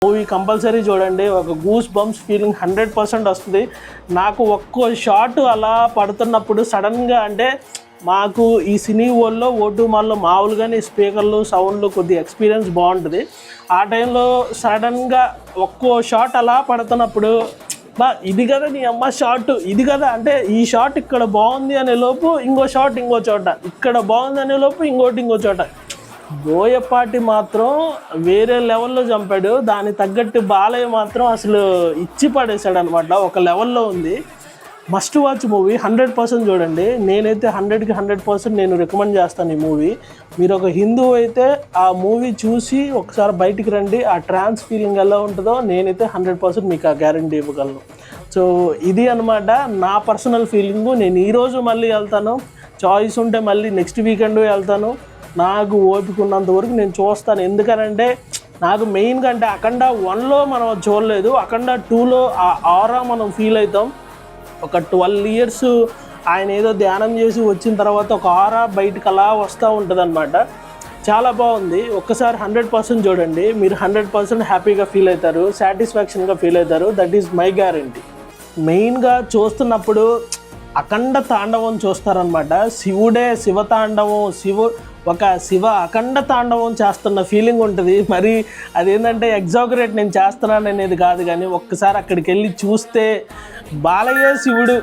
Movie compulsory చూడండి. ఒక goose bumps feeling 100% వస్తుంది. నాకు ఒక్కో షాట్ అలా పడుతున్నప్పుడు సడన్గా అంటే మాకు ఈ సినీ వరల్డ్లో ఓటు మాల్లో మామూలుగానే స్పీకర్లు సౌండ్లు కొద్దిగా ఎక్స్పీరియన్స్ బాగుంటుంది. ఆ టైంలో సడన్గా ఒక్కో షాట్ అలా పడుతున్నప్పుడు ఇది కదా నీ అమ్మ షాట్, ఇది కదా అంటే ఈ షాట్ ఇక్కడ బాగుంది అనే లోపు ఇంకో షాట్ ఇంకో చోట, ఇక్కడ బాగుంది అనే లోపు ఇంకో చోట. బోయపాటి మాత్రం వేరే లెవెల్లో చంపాడు. దానికి తగ్గట్టు బాలయ్య మాత్రం అసలు ఇచ్చి పడేశాడు అనమాట. ఒక లెవెల్లో ఉంది. మస్ట్ వాచ్ మూవీ, 100% చూడండి. నేనైతే 100కి 100% నేను రికమెండ్ చేస్తాను ఈ మూవీ. మీరు ఒక హిందువు అయితే ఆ మూవీ చూసి ఒకసారి బయటికి రండి. ఆ ట్రాన్స్ ఫీలింగ్ ఎలా ఉంటుందో నేనైతే 100% మీకు ఆ గ్యారంటీ ఇవ్వగలను. సో ఇది అనమాట నా పర్సనల్ ఫీలింగు. నేను ఈరోజు మళ్ళీ వెళ్తాను, చాయిస్ ఉంటే మళ్ళీ నెక్స్ట్ వీకెండ్ వెళ్తాను. నాకు ఓపిక ఉన్నంత వరకు నేను చూస్తాను. ఎందుకనంటే నాకు మెయిన్గా అంటే అఖండ 1లో మనం చూడలేదు, అఖండ 2లో ఆ ఆరా మనం ఫీల్ అవుతాం. ఒక 12 years ఆయన ఏదో ధ్యానం చేసి వచ్చిన తర్వాత ఒక ఆరా బయటకు అలా వస్తూ ఉంటుంది అనమాట. చాలా బాగుంది. ఒక్కసారి 100% చూడండి. మీరు 100% హ్యాపీగా ఫీల్ అవుతారు, సాటిస్ఫాక్షన్గా ఫీల్ అవుతారు. That is my guarantee. మెయిన్గా చూస్తున్నప్పుడు అఖండ తాండవం చూస్తారనమాట. శివుడే శివతాండవం, శివ అఖండ తాండవం చేస్తున్న ఫీలింగ్ ఉంటుంది. మరి అదేంటంటే ఎగ్జాగరేట్ నేను చేస్తున్నాను అనేది కాదు, కానీ ఒక్కసారి అక్కడికి వెళ్ళి చూస్తే బాలయ్య శివుడు